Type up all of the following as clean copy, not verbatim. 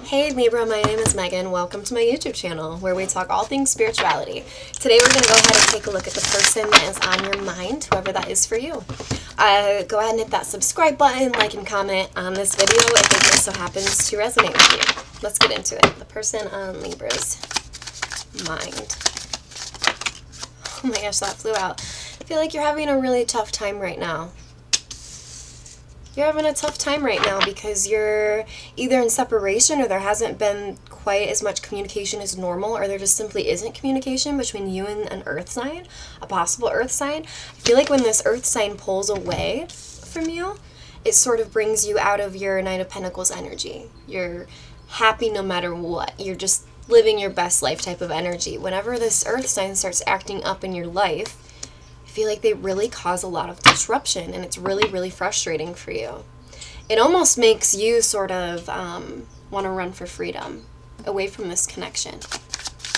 Hey Libra, my name is Megan. Welcome to my YouTube channel where we talk all things spirituality. Today we're going to go ahead and take a look at the person that is on your mind, whoever that is for you. Go ahead and hit that subscribe button, like and comment on this video if it just so happens to resonate with you. Let's get into it. The person on Libra's mind. Oh my gosh, that flew out. I feel like you're having a really tough time right now. You're having a tough time right now because you're either in separation or there hasn't been quite as much communication as normal, or there just simply isn't communication between you and an earth sign, a possible earth sign. I feel like when this earth sign pulls away from you, it sort of brings you out of your Knight of Pentacles energy. You're happy no matter what. You're just living your best life type of energy. Whenever this earth sign starts acting up in your life, I feel like they really cause a lot of disruption, and it's really, really frustrating for you. It almost makes you sort of want to run for freedom away from this connection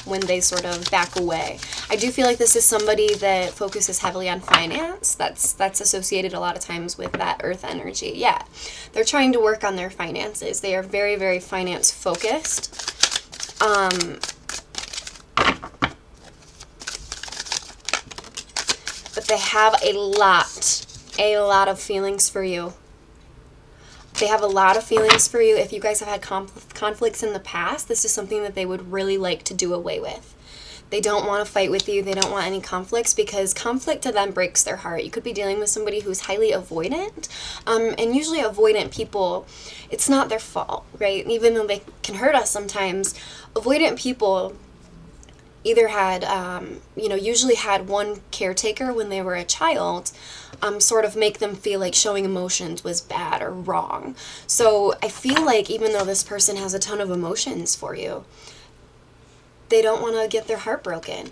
when they sort of back away. I do feel like this is somebody that focuses heavily on finance. That's associated a lot of times with that earth energy. Yeah, they're trying to work on their finances. They are very, very finance focused. But they have a lot of feelings for you. They have a lot of feelings for you. If you guys have had conflicts in the past, this is something that they would really like to do away with. They don't want to fight with you. They don't want any conflicts because conflict to them breaks their heart. You could be dealing with somebody who's highly avoidant. And usually avoidant people, it's not their fault, right? Even though they can hurt us sometimes, avoidant people either had, usually had one caretaker when they were a child, sort of make them feel like showing emotions was bad or wrong. So I feel like even though this person has a ton of emotions for you, they don't want to get their heart broken.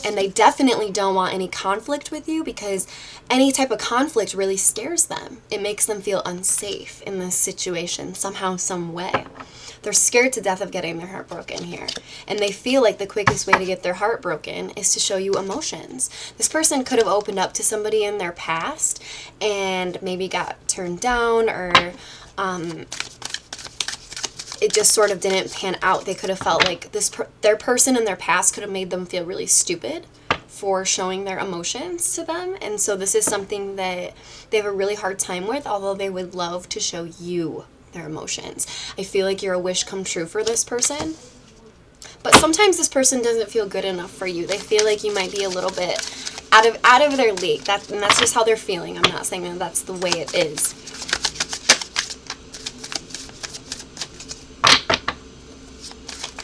And they definitely don't want any conflict with you because any type of conflict really scares them. It makes them feel unsafe in this situation somehow, some way. They're scared to death of getting their heart broken here. And they feel like the quickest way to get their heart broken is to show you emotions. This person could have opened up to somebody in their past and maybe got turned down, or it just sort of didn't pan out. They could have felt like their person in their past could have made them feel really stupid for showing their emotions to them. And so this is something that they have a really hard time with, although they would love to show you their emotions. I feel like you're a wish come true for this person. But sometimes this person doesn't feel good enough for you. They feel like you might be a little bit out of their league. And that's just how they're feeling. I'm not saying that that's the way it is.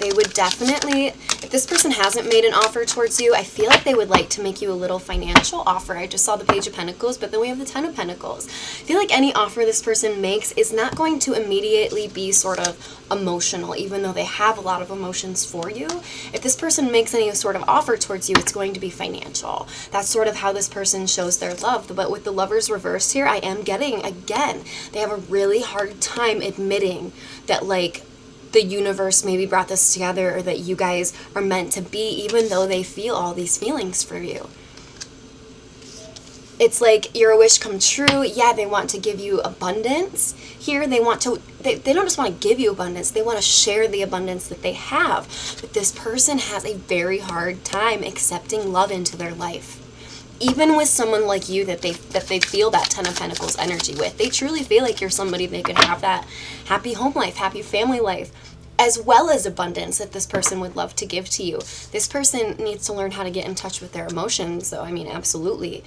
They would definitely, if this person hasn't made an offer towards you, I feel like they would like to make you a little financial offer. I just saw the Page of Pentacles, but then we have the Ten of Pentacles. I feel like any offer this person makes is not going to immediately be sort of emotional, even though they have a lot of emotions for you. If this person makes any sort of offer towards you, it's going to be financial. That's sort of how this person shows their love. But with the Lovers reversed here, I am getting, again, they have a really hard time admitting that, like, the universe maybe brought this together, or that you guys are meant to be, even though they feel all these feelings for you. It's like you're a wish come true. Yeah, they want to give you abundance here. They want to, they don't just want to give you abundance, they want to share the abundance that they have. But this person has a very hard time accepting love into their life. Even with someone like you that they feel that Ten of Pentacles energy with. They truly feel like you're somebody they could have that happy home life, happy family life, as well as abundance that this person would love to give to you. This person needs to learn how to get in touch with their emotions, though. I mean, absolutely.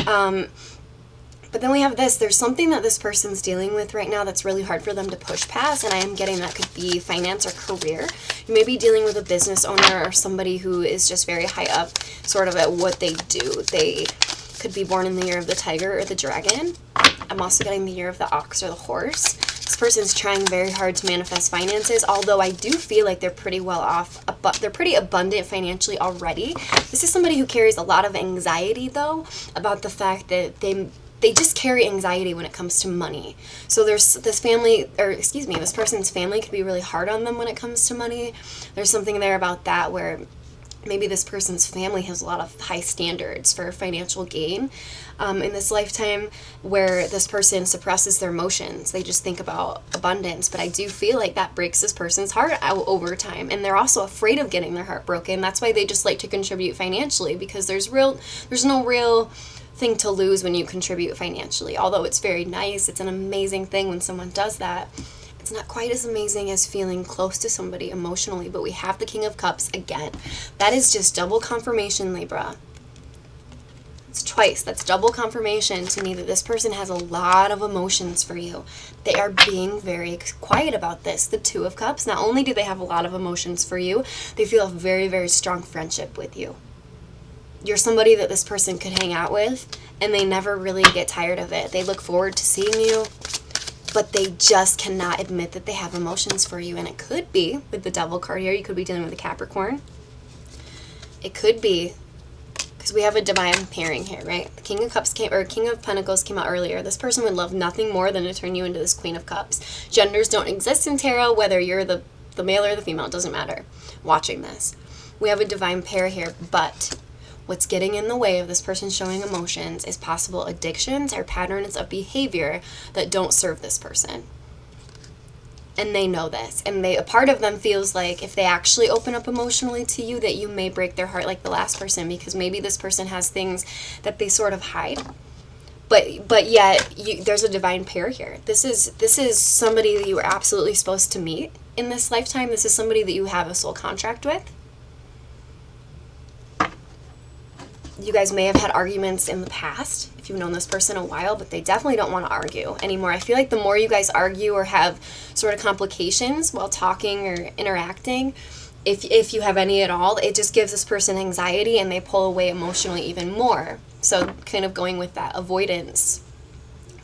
But then we have this. There's something that this person's dealing with right now that's really hard for them to push past, and I am getting that could be finance or career. You may be dealing with a business owner or somebody who is just very high up sort of at what they do. They could be born in the year of the tiger or the dragon. I'm also getting the year of the ox or the horse. This person's trying very hard to manifest finances, although I do feel like they're pretty well off, but they're pretty abundant financially already. This is somebody who carries a lot of anxiety, though, about the fact that they just carry anxiety when it comes to money. So there's this person's family could be really hard on them when it comes to money. There's something there about that where Maybe this person's family has a lot of high standards for financial gain in this lifetime, where this person suppresses their emotions. They just think about abundance. But I do feel like that breaks this person's heart out over time. And they're also afraid of getting their heart broken. That's why they just like to contribute financially, because there's no real thing to lose when you contribute financially. Although it's very nice, it's an amazing thing when someone does that. It's not quite as amazing as feeling close to somebody emotionally, but we have the King of Cups again. That is just double confirmation, Libra. It's twice. That's double confirmation to me that this person has a lot of emotions for you. They are being very quiet about this. The Two of Cups, not only do they have a lot of emotions for you, they feel a very, very strong friendship with you. You're somebody that this person could hang out with, and they never really get tired of it. They look forward to seeing you, but they just cannot admit that they have emotions for you. And it could be, with the Devil card here, you could be dealing with a Capricorn. It could be, because we have a divine pairing here, right? The King of Cups King of Pentacles came out earlier. This person would love nothing more than to turn you into this Queen of Cups. Genders don't exist in tarot, whether you're the male or the female, it doesn't matter. Watching this, we have a divine pair here, but what's getting in the way of this person showing emotions is possible addictions or patterns of behavior that don't serve this person. And they know this. And a part of them feels like if they actually open up emotionally to you, that you may break their heart like the last person, because maybe this person has things that they sort of hide. But yet, there's a divine pair here. This is somebody that you are absolutely supposed to meet in this lifetime. This is somebody that you have a soul contract with. You guys may have had arguments in the past if you've known this person a while, but they definitely don't want to argue anymore. I feel like the more you guys argue or have sort of complications while talking or interacting, if you have any at all, it just gives this person anxiety and they pull away emotionally even more. So kind of going with that avoidance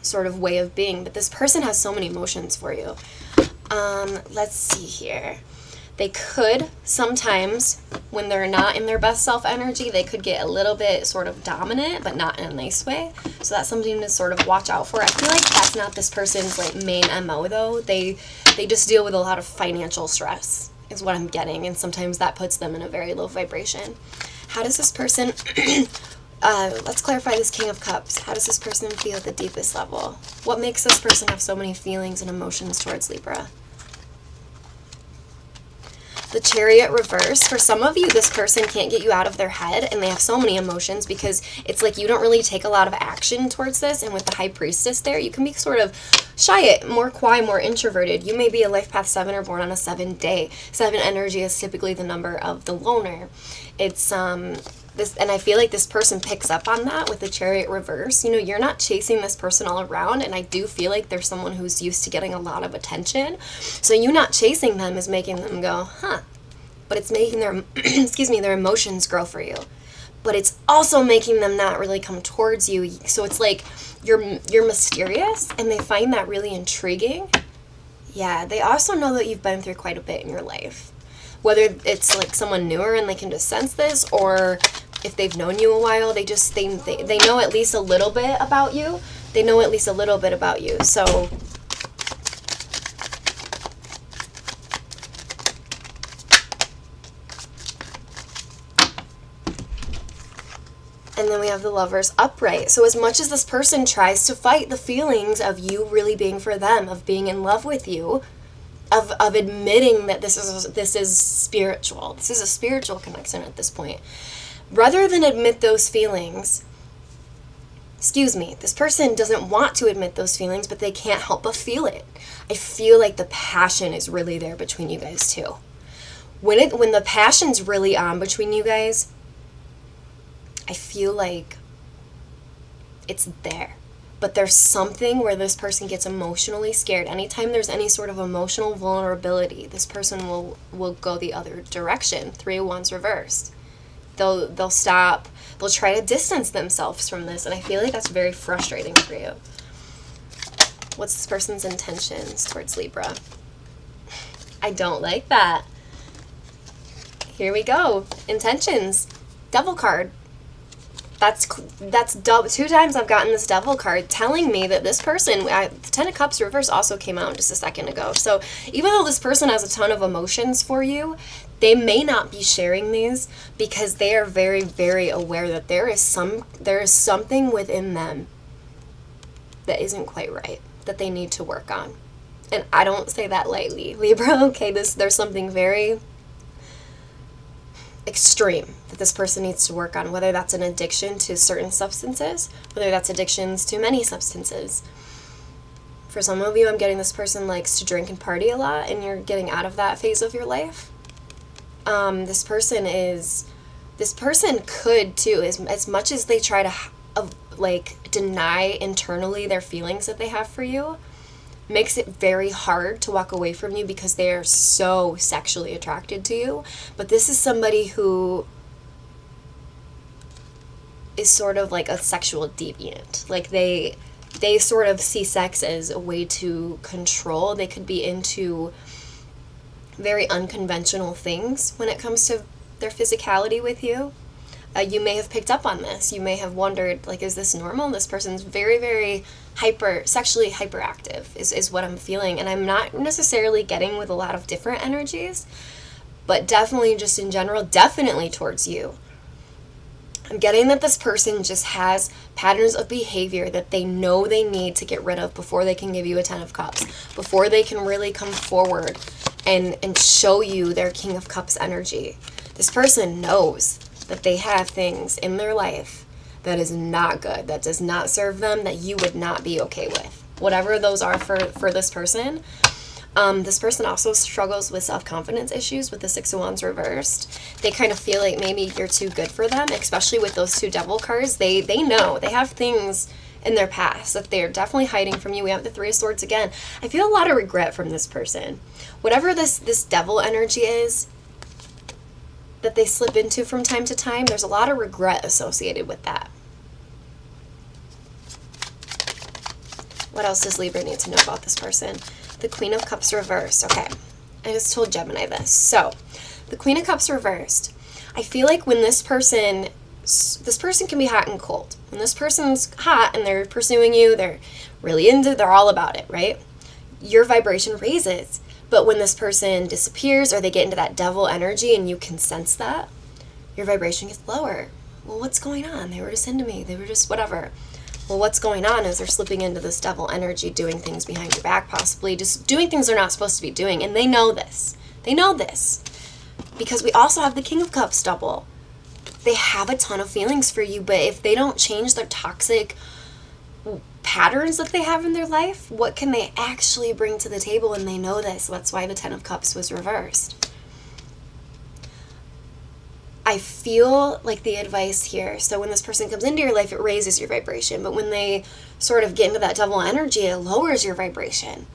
sort of way of being. But this person has so many emotions for you. Let's see here. They could sometimes, when they're not in their best self energy, they could get a little bit sort of dominant, but not in a nice way. So that's something to sort of watch out for. I feel like that's not this person's like main MO though. They just deal with a lot of financial stress is what I'm getting. And sometimes that puts them in a very low vibration. How does this person, let's clarify this King of Cups. How does this person feel at the deepest level? What makes this person have so many feelings and emotions towards Libra? The Chariot reverse. For some of you, this person can't get you out of their head, and they have so many emotions because it's like you don't really take a lot of action towards this. And with the High Priestess there, you can be sort of shy, more quiet, more introverted. You may be a life path 7 or born on a 7 day. 7 energy is typically the number of the loner. It's this, and I feel like this person picks up on that with the Chariot reverse. You know, you're not chasing this person all around, and I do feel like there's someone who's used to getting a lot of attention. So you not chasing them is making them go, huh. But it's making their, their emotions grow for you. But it's also making them not really come towards you. So it's like you're mysterious, and they find that really intriguing. Yeah, they also know that you've been through quite a bit in your life. Whether it's like someone newer and they can just sense this, or if they've known you a while, they know at least a little bit about you. They know at least a little bit about you. So and then we have the Lovers upright. So as much as this person tries to fight the feelings of you really being for them, of being in love with you, of admitting that this is spiritual. This is a spiritual connection at this point. Rather than admit those feelings, this person doesn't want to admit those feelings, but they can't help but feel it. I feel like the passion is really there between you guys too. When the passion's really on between you guys, I feel like it's there. But there's something where this person gets emotionally scared. Anytime there's any sort of emotional vulnerability, this person will go the other direction. 3 of Wands reversed. They'll stop. They'll try to distance themselves from this, and I feel like that's very frustrating for you. What's this person's intentions towards Libra? I don't like that. Here we go. Intentions. Devil card. That's 2 times I've gotten this Devil card telling me that this person, the Ten of Cups reverse also came out just a second ago. So even though this person has a ton of emotions for you, they may not be sharing these because they are very, very aware that there is something within them that isn't quite right, that they need to work on. And I don't say that lightly, Libra. Okay, there's something very extreme that this person needs to work on, whether that's an addiction to certain substances, whether that's addictions to many substances. For some of you, I'm getting this person likes to drink and party a lot, and you're getting out of that phase of your life. This person could too, as much as they try to deny internally their feelings that they have for you, makes it very hard to walk away from you because they are so sexually attracted to you. But this is somebody who is sort of like a sexual deviant. Like they sort of see sex as a way to control. They could be into very unconventional things when it comes to their physicality with you. You may have picked up on this. You may have wondered, like, is this normal? This person's very, very sexually hyperactive is what I'm feeling. And I'm not necessarily getting with a lot of different energies, but definitely just in general, definitely towards you. I'm getting that this person just has patterns of behavior that they know they need to get rid of before they can give you a Ten of Cups, before they can really come forward and show you their King of Cups energy. This person knows that they have things in their life that is not good, that does not serve them, that you would not be okay with. Whatever those are for this person. This person also struggles with self-confidence issues with the Six of Wands reversed. They kind of feel like maybe you're too good for them, especially with those 2 Devil cards. They know. They have things in their past that they're definitely hiding from you. We have the Three of Swords again. I feel a lot of regret from this person. Whatever this Devil energy is that they slip into from time to time, there's a lot of regret associated with that. What else does Libra need to know about this person? The Queen of Cups reversed. Okay, I just told Gemini this. So, the Queen of Cups reversed. I feel like when this person can be hot and cold. When this person's hot and they're pursuing you, they're really they're all about it, right? Your vibration raises. But when this person disappears or they get into that Devil energy and you can sense that, your vibration gets lower. Well, what's going on? They were just into me. They were just whatever. Well, what's going on is they're slipping into this Devil energy, doing things behind your back, possibly just doing things they're not supposed to be doing. And they know this. They know this. Because we also have the King of Cups double. They have a ton of feelings for you, but if they don't change their toxic patterns that they have in their life, what can they actually bring to the table? And they know this. That's why the Ten of Cups was reversed. I feel like the advice here, so when this person comes into your life, it raises your vibration, but when they sort of get into that Devil energy, it lowers your vibration.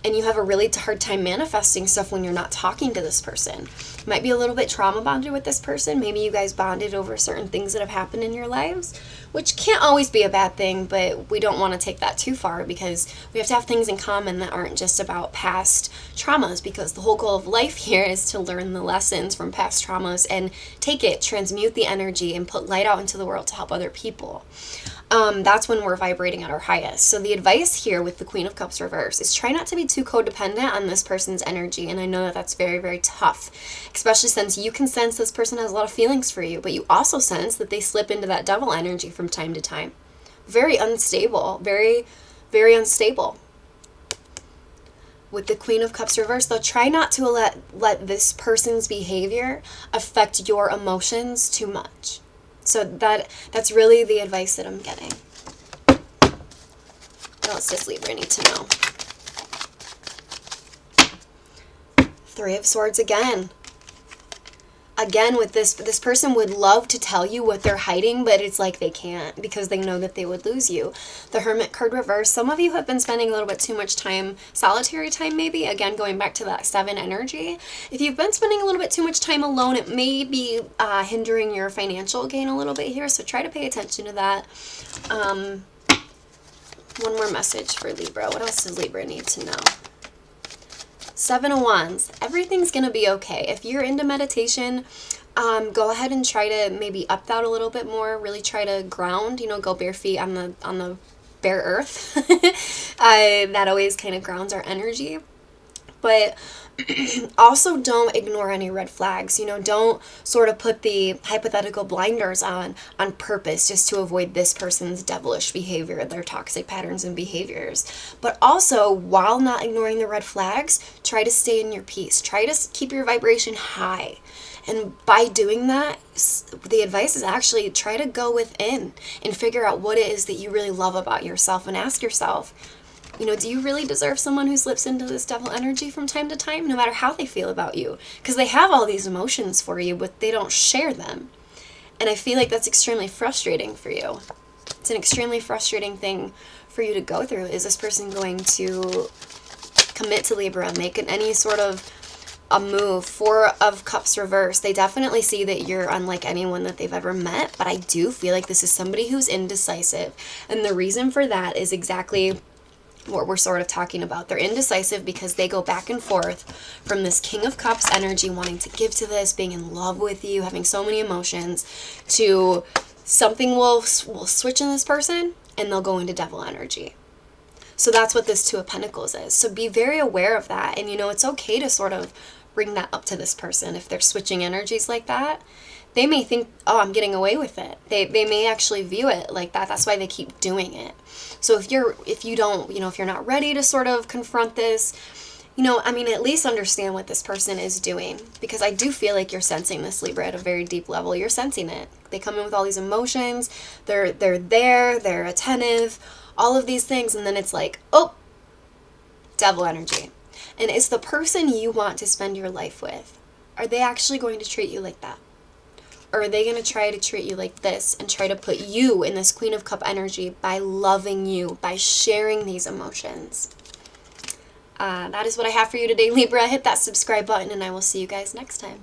And you have a really hard time manifesting stuff when you're not talking to this person. You might be a little bit trauma bonded with this person. Maybe you guys bonded over certain things that have happened in your lives, which can't always be a bad thing, but we don't want to take that too far because we have to have things in common that aren't just about past traumas, because the whole goal of life here is to learn the lessons from past traumas and take it, transmute the energy, and put light out into the world to help other people. That's when we're vibrating at our highest. So the advice here with the Queen of Cups reverse is try not to be too codependent on this person's energy. And I know that that's very, very tough, especially since you can sense this person has a lot of feelings for you, but you also sense that they slip into that Devil energy from time to time. Very unstable, very, very unstable. With the Queen of Cups reverse, though, try not to let this person's behavior affect your emotions too much. So that's really the advice that I'm getting. What else does Libra need to know? Three of Swords again. Again, with this person would love to tell you what they're hiding, but it's like they can't because they know that they would lose you. The Hermit card reverse. Some of you have been spending a little bit too much time, solitary time maybe, again going back to that 7 energy. If you've been spending a little bit too much time alone, it may be hindering your financial gain a little bit here, so try to pay attention to that. One more message for Libra. What else does Libra need to know? 7 of Wands. Everything's going to be okay. If you're into meditation, Go ahead and try to maybe up that a little bit more. Really try to ground, go bare feet on the bare earth. That always kind of grounds our energy. But also don't ignore any red flags. Don't sort of put the hypothetical blinders on purpose just to avoid this person's devilish behavior, their toxic patterns and behaviors. But also, while not ignoring the red flags, try to stay in your peace. Try to keep your vibration high. And by doing that, the advice is actually try to go within and figure out what it is that you really love about yourself, and ask yourself, do you really deserve someone who slips into this devil energy from time to time, no matter how they feel about you? Because they have all these emotions for you, but they don't share them. And I feel like that's extremely frustrating for you. It's an extremely frustrating thing for you to go through. Is this person going to commit to Libra, make any sort of a move? Four of Cups reverse. They definitely see that you're unlike anyone that they've ever met, but I do feel like this is somebody who's indecisive. And the reason for that is exactly what we're sort of talking about. They're indecisive because they go back and forth from this King of Cups energy, wanting to give to this, being in love with you, having so many emotions, to something will switch in this person and they'll go into devil energy. So that's what this Two of Pentacles is. So be very aware of that. And it's okay to sort of bring that up to this person. If they're switching energies like that, they may think, oh, I'm getting away with it. They may actually view it like that. That's why they keep doing it. So if you're not ready to sort of confront this, at least understand what this person is doing. Because I do feel like you're sensing this, Libra, at a very deep level. You're sensing it. They come in with all these emotions. They're there. They're attentive. All of these things. And then it's like, oh, devil energy. And is the person you want to spend your life with, are they actually going to treat you like that? Or are they going to try to treat you like this and try to put you in this Queen of Cup energy by loving you, by sharing these emotions? That is what I have for you today, Libra. Hit that subscribe button and I will see you guys next time.